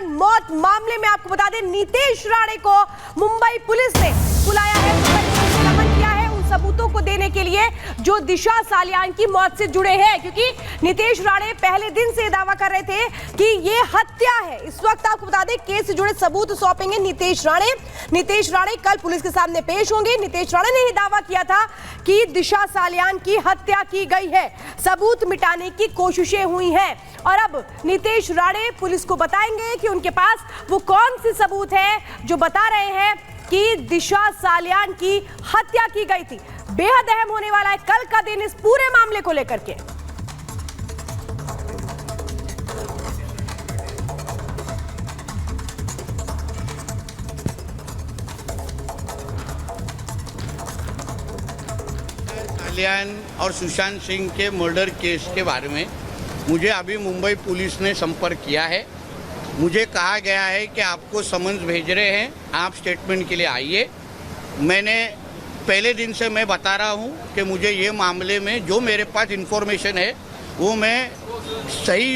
सालियान मौत मामले में आपको बता दें, नीतेश राणे को मुंबई पुलिस ने बुलाया है, समन किया है उन सबूतों को देने के लिए जो दिशा सालियान की मौत से जुड़े हैं, क्योंकि नीतेश राणे पहले दिन से दावा कर रहे थे कि ये हत्या है। इस वक्त आपको बता दें केस से जुड़े सबूत सौंपेंगे नीतेश राणे। नीतेश राणे कल पुलिस के सामने पेश होंगे। नीतेश राणे ने ही दावा किया था कि दिशा सालियान की हत्या की गई है, सबूत मिटाने की कोशिशें हुई हैं और अब नीतेश राणे पुलिस को बताएंगे कि उनके पास वो कौन सी सबूत है जो बता रहे हैं कि दिशा सालियान की हत्या की गई थी। बेहद अहम होने वाला है कल का दिन इस पूरे मामले को लेकर के। सालियान और सुशांत सिंह के मर्डर केस के बारे में मुझे अभी मुंबई पुलिस ने संपर्क किया है। मुझे कहा गया है कि आपको समन्स भेज रहे हैं, आप स्टेटमेंट के लिए आइए। मैंने पहले दिन से मैं बता रहा हूं कि मुझे ये मामले में जो मेरे पास इंफॉर्मेशन है वो मैं सही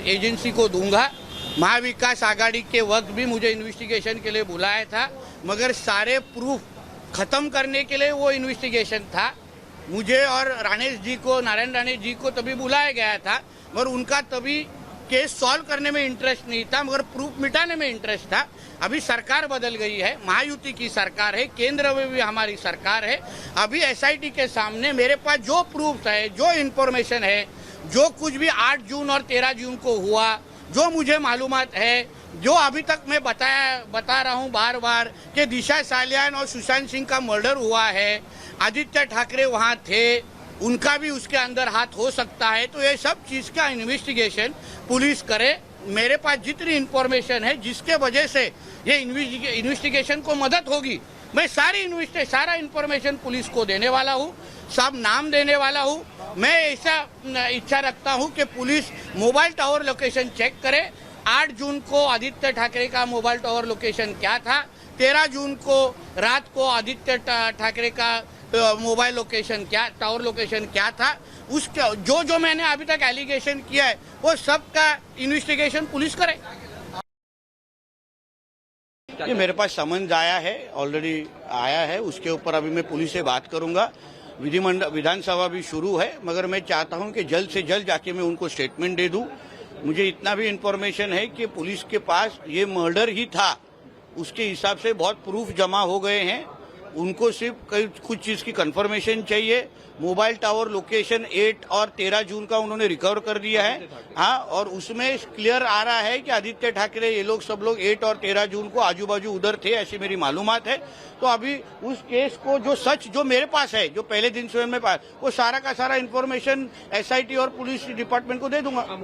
एजेंसी को दूंगा। महाविकास आघाड़ी के वक्त भी मुझे इन्वेस्टिगेशन के लिए बुलाया था, मगर सारे प्रूफ ख़त्म करने के लिए वो इन्वेस्टिगेशन था। मुझे और राणेश जी को, नारायण राणे जी को तभी बुलाया गया था, मगर उनका तभी केस सॉल्व करने में इंटरेस्ट नहीं था, मगर प्रूफ मिटाने में इंटरेस्ट था। अभी सरकार बदल गई है, महायुति की सरकार है, केंद्र में भी हमारी सरकार है। अभी एसआईटी के सामने मेरे पास जो प्रूफ है, जो इन्फॉर्मेशन है, जो कुछ भी 8 जून और 13 जून को हुआ, जो मुझे मालूमात है, जो अभी तक मैं बता रहा हूँ बार बार कि दिशा सालियान और सुशांत सिंह का मर्डर हुआ है, आदित्य ठाकरे वहाँ थे, उनका भी उसके अंदर हाथ हो सकता है। तो ये सब चीज़ का इन्वेस्टिगेशन पुलिस करे। मेरे पास जितनी इन्फॉर्मेशन है जिसके वजह से ये इन्वेस्टिगेशन को मदद होगी, मैं सारा इन्फॉर्मेशन पुलिस को देने वाला हूँ, सब नाम देने वाला हूँ। मैं ऐसा इच्छा रखता हूँ कि police mobile tower location check करे। 8 जून को आदित्य ठाकरे का मोबाइल टावर लोकेशन क्या था, 13 जून को रात को आदित्य ठाकरे का मोबाइल लोकेशन क्या, टावर लोकेशन क्या था, उसका जो मैंने अभी तक एलिगेशन किया है वो सब का इन्वेस्टिगेशन पुलिस करे। ये मेरे पास समन्स आया है, ऑलरेडी आया है, उसके ऊपर अभी मैं पुलिस से बात करूंगा। विधानसभा भी शुरू है, मगर मैं चाहता हूं कि जल्द से जल्द जाके मैं उनको स्टेटमेंट दे दूं। मुझे इतना भी इंफॉर्मेशन है कि पुलिस के पास ये मर्डर ही था, उसके हिसाब से बहुत प्रूफ जमा हो गए हैं। उनको सिर्फ कुछ चीज़ की कंफर्मेशन चाहिए। मोबाइल टावर लोकेशन 8 और 13 जून का उन्होंने रिकवर कर दिया है, हाँ, और उसमें क्लियर आ रहा है कि आदित्य ठाकरे ये लोग सब लोग 8 और 13 जून को आजू बाजू उधर थे, ऐसी मेरी मालूमात है। तो अभी उस केस को जो सच जो मेरे पास है, जो पहले दिन से मेरे पास, वो सारा का सारा इन्फॉर्मेशन एसआईटी और पुलिस डिपार्टमेंट को दे दूंगा।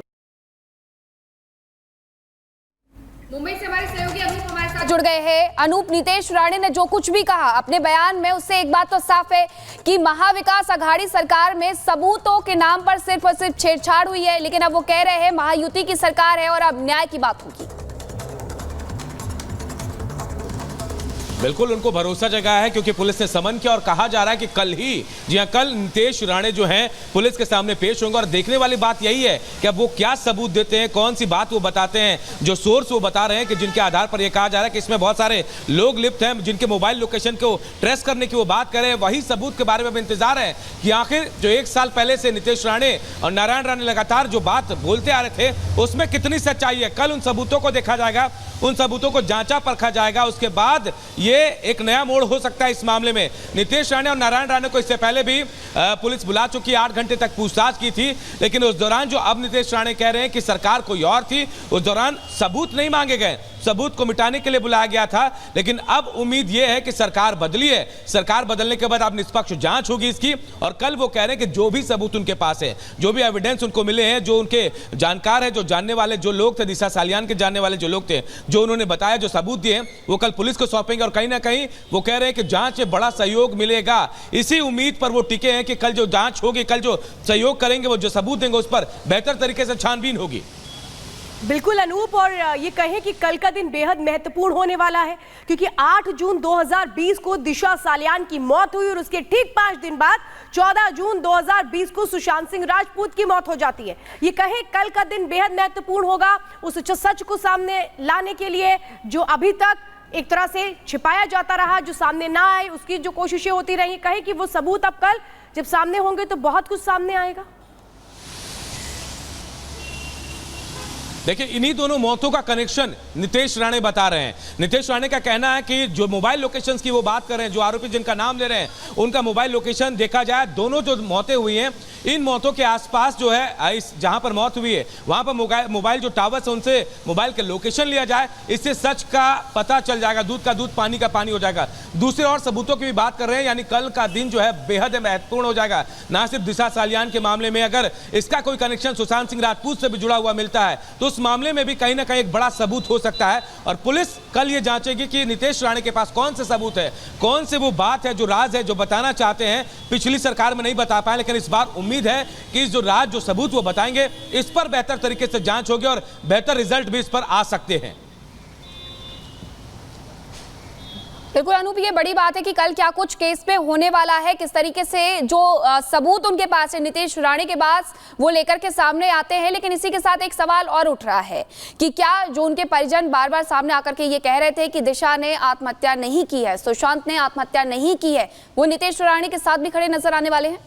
मुंबई से हमारे सहयोगी अनूप हमारे साथ जुड़ गए हैं। अनूप, नीतेश राणे ने जो कुछ भी कहा अपने बयान में, उससे एक बात तो साफ है कि महाविकास आघाड़ी सरकार में सबूतों के नाम पर सिर्फ और सिर्फ छेड़छाड़ हुई है, लेकिन अब वो कह रहे हैं महायुति की सरकार है और अब न्याय की बात होगी। बिल्कुल उनको भरोसा जगा है, क्योंकि पुलिस ने समन किया और कहा जा रहा है कि कल ही, जी हां, कल नीतेश राणे जो हैं पुलिस के सामने पेश होंगे। और देखने वाली बात यही है कि अब वो क्या सबूत देते हैं, कौन सी बात वो बताते हैं। जो सोर्स वो बता रहे हैं कि जिनके आधार पर यह कहा जा रहा है कि इसमें बहुत सारे लोग लिप्त हैं, जिनके मोबाइल लोकेशन को ट्रेस करने की वो बात करें, वही सबूत के बारे में इंतजार है कि आखिर जो 1 साल पहले से नीतेश राणे और नारायण राणे लगातार जो बात बोलते आ रहे थे उसमें कितनी सच्चाई है। कल उन सबूतों को देखा जाएगा, उन सबूतों को जांचा परखा जाएगा, उसके बाद ये एक नया मोड़ हो सकता है इस मामले में। नीतेश राणे और नारायण राणे को इससे पहले भी पुलिस बुला चुकी है, 8 घंटे तक पूछताछ की थी, लेकिन उस दौरान जो अब नीतेश राणे कह रहे हैं कि सरकार कोई और थी, उस दौरान सबूत नहीं मांगे गए, सबूत को मिटाने के लिए बुलाया गया था। लेकिन अब उम्मीद यह है कि सरकार बदली है, सरकार बदलने के बाद अब निष्पक्ष जांच होगी इसकी। और कल वो कह रहे हैं कि जो भी सबूत उनके पास है, जो भी एविडेंस उनको मिले हैं, जो उनके जानकार है, जो जानने वाले जो लोग थे, दिशा सालियान के जानने वाले जो लोग थे, जो उन्होंने बताया, जो सबूत दिए, वो कल पुलिस को सौंपेंगे। और कहीं ना कहीं वो कह रहे हैं कि जांच में बड़ा सहयोग मिलेगा। इसी उम्मीद पर वो टिके हैं कि कल जो जांच होगी, कल जो सहयोग करेंगे, वो जो सबूत देंगे, उस पर बेहतर तरीके से छानबीन होगी। बिल्कुल अनूप, और ये कहें कि कल का दिन बेहद महत्वपूर्ण होने वाला है क्योंकि 8 जून 2020 को दिशा सालियान की मौत हुई और उसके ठीक 5 दिन बाद 14 जून 2020 को सुशांत सिंह राजपूत की मौत हो जाती है। ये कहें कल का दिन बेहद महत्वपूर्ण होगा उस सच को सामने लाने के लिए, जो अभी तक एक तरह से छिपाया जाता रहा, जो सामने ना आए उसकी जो कोशिशें होती रही। कहें कि वो सबूत अब कल जब सामने होंगे तो बहुत कुछ सामने आएगा। देखिए, इन्हीं दोनों मौतों का कनेक्शन नितेश राणे बता रहे हैं। नितेश राणे का कहना है कि जो मोबाइल लोकेशंस की वो बात कर रहे हैं, जो आरोपी जिनका नाम ले रहे हैं, उनका मोबाइल लोकेशन देखा जाए, दोनों जो मौतें हुई हैं इन मौतों के आसपास जो है इस जहां पर मौत हुई है वहां पर मोबाइल जो टावर्स है उनसे मोबाइल के लोकेशन लिया जाए, इससे सच का पता चल जाएगा, दूध का दूध पानी का पानी हो जाएगा। दूसरे और सबूतों की भी बात कर रहे हैं, यानी कल का दिन जो है बेहद महत्वपूर्ण हो जाएगा। ना सिर्फ दिशा सालियान के मामले में अगर इसका कोई कनेक्शन सुशांत सिंह राजपूत से भी जुड़ा हुआ मिलता है तो उस मामले में भी कहीं ना कहीं एक बड़ा सबूत हो सकता है। और पुलिस कल ये जांचेगी कि नितेश राणे के पास कौन से सबूत है, कौन से वो बात है, जो राज है, जो बताना चाहते हैं, पिछली सरकार में नहीं बता पाए, लेकिन इस बार उम्मीद है कि जो राज, जो सबूत वो बताएंगे, इस पर बेहतर तरीके से जांच होगी और बेहतर रिजल्ट भी इस पर आ सकते हैं। बिल्कुल अनूप, ये बड़ी बात है कि कल क्या कुछ केस पे होने वाला है, किस तरीके से जो सबूत उनके पास है नितेश राणे के पास वो लेकर के सामने आते हैं। लेकिन इसी के साथ एक सवाल और उठ रहा है कि क्या जो उनके परिजन बार बार सामने आकर के ये कह रहे थे कि दिशा ने आत्महत्या नहीं की है, सुशांत ने आत्महत्या नहीं की है, वो नितेश राणे के साथ भी खड़े नजर आने वाले हैं?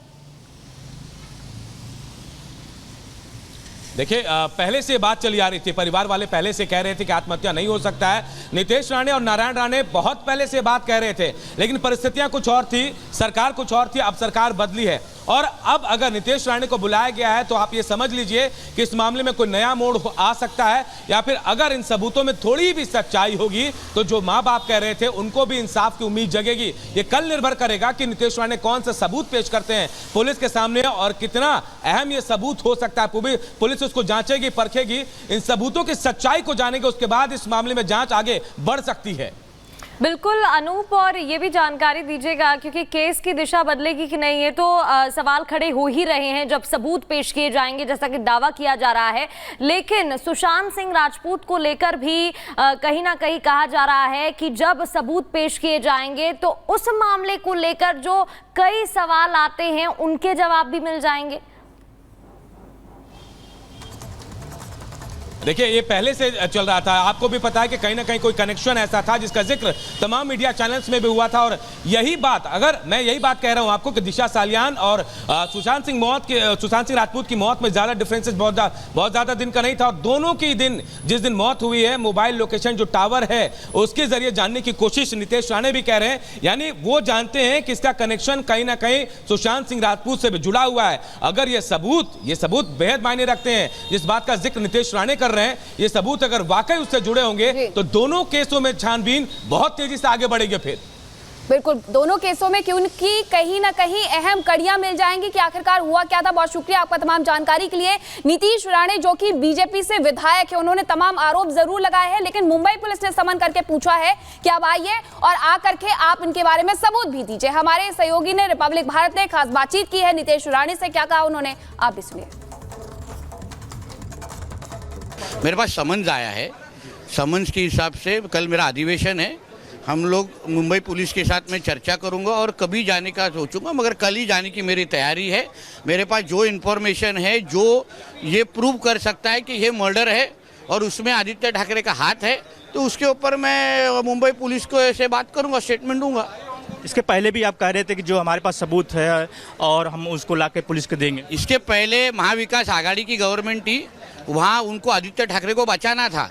देखिए, पहले से बात चली आ रही थी, परिवार वाले पहले से कह रहे थे कि आत्महत्या नहीं हो सकता है। नितेश राणे और नारायण राणे बहुत पहले से बात कह रहे थे, लेकिन परिस्थितियां कुछ और थी, सरकार कुछ और थी, अब सरकार बदली है। और अब अगर नितेश राणे को बुलाया गया है तो आप ये समझ लीजिए कि इस मामले में कोई नया मोड़ आ सकता है, या फिर अगर इन सबूतों में थोड़ी भी सच्चाई होगी तो जो माँ बाप कह रहे थे उनको भी इंसाफ की उम्मीद जगेगी। ये कल निर्भर करेगा कि नितेश राणे कौन सा सबूत पेश करते हैं पुलिस के सामने और कितना अहम ये सबूत हो सकता है। पुलिस उसको जांचेगी, परखेगी, इन सबूतों की सच्चाई को जानेगी, उसके बाद इस मामले में जांच आगे बढ़ सकती है। बिल्कुल अनूप, और ये भी जानकारी दीजिएगा क्योंकि केस की दिशा बदलेगी कि नहीं, ये तो सवाल खड़े हो ही रहे हैं जब सबूत पेश किए जाएंगे, जैसा कि दावा किया जा रहा है। लेकिन सुशांत सिंह राजपूत को लेकर भी कहीं ना कहीं कहा जा रहा है कि जब सबूत पेश किए जाएंगे तो उस मामले को लेकर जो कई सवाल आते हैं उनके जवाब भी मिल जाएंगे। देखिए, ये पहले से चल रहा था, आपको भी पता है कि कहीं ना कहीं कोई कनेक्शन ऐसा था जिसका जिक्र तमाम मीडिया चैनल्स में भी हुआ था। और यही बात, अगर मैं यही बात कह रहा हूं आपको कि दिशा सालियान और सुशांत सिंह राजपूत की मौत में ज्यादा डिफरेंसेस बहुत ज्यादा दिन का नहीं था। और दोनों की दिन, जिस दिन मौत हुई है, मोबाइल लोकेशन जो टावर है उसके जरिए जानने की कोशिश नितेश राणे भी कह रहे हैं, यानी वो जानते हैं कि इसका कनेक्शन कहीं ना कहीं सुशांत सिंह राजपूत से भी जुड़ा हुआ है। अगर ये सबूत बेहद मायने रखते हैं, जिस बात का जिक्र नितेश राणे कर रहे हैं, ये सबूत अगर वाकई उससे जुड़े होंगे तो दोनों केसों में छानबीन बहुत तेजी से आगे बढ़ेगी। फिर बिल्कुल दोनों केसों में क्योंकि कहीं ना कहीं अहम कड़ियां मिल जाएंगी कि आखिरकार हुआ क्या था। बहुत शुक्रिया आपका तमाम जानकारी के लिए। नीतीश राणे जो कि बीजेपी से विधायक है, उन्होंने तमाम आरोप जरूर लगाए हैं, लेकिन मुंबई पुलिस ने समन करके पूछा है कि अब आइए और आकर के आप इनके बारे में सबूत भी दीजिए। हमारे सहयोगी ने, रिपब्लिक भारत ने खास बातचीत की है नितेश राणे से, क्या कहा उन्होंने आप भी सुनिए। मेरे पास समन्स आया है, समन्स के हिसाब से कल मेरा अधिवेशन है, हम लोग मुंबई पुलिस के साथ मैं चर्चा करूंगा और कभी जाने का सोचूंगा, मगर कल ही जाने की मेरी तैयारी है। मेरे पास जो इन्फॉर्मेशन है, जो ये प्रूव कर सकता है कि ये मर्डर है और उसमें आदित्य ठाकरे का हाथ है, तो उसके ऊपर मैं मुंबई पुलिस को ऐसे बात करूंगा, स्टेटमेंट दूंगा। इसके पहले भी आप कह रहे थे कि जो हमारे पास सबूत है और हम उसको लाके पुलिस को देंगे। इसके पहले महाविकास आघाड़ी की गवर्नमेंट थी, वहाँ उनको आदित्य ठाकरे को बचाना था,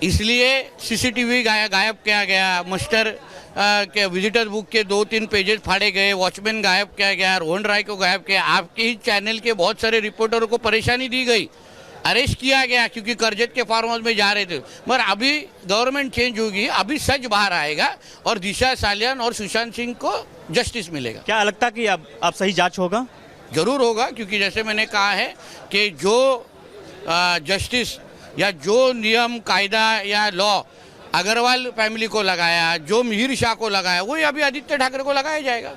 इसलिए सीसीटीवी गायब किया गया, मस्टर के विजिटर बुक के 2-3 पेजेस फाड़े गए, वॉचमैन गायब किया गया, रोहन राय को गायब किया, आपके ही चैनल के बहुत सारे रिपोर्टरों को परेशानी दी गई, अरेस्ट किया गया क्योंकि करजत के फार्म हाउस में जा रहे थे। मगर अभी गवर्नमेंट चेंज होगी, अभी सच बाहर आएगा और दिशा सालियान और सुशांत सिंह को जस्टिस मिलेगा। क्या लगता कि अब सही जांच होगा? जरूर होगा, क्योंकि जैसे मैंने कहा है कि जो जस्टिस या जो नियम कायदा या लॉ अग्रवाल फैमिली को लगाया, जो मिहिर शाह को लगाया, वही अभी आदित्य ठाकरे को लगाया जाएगा।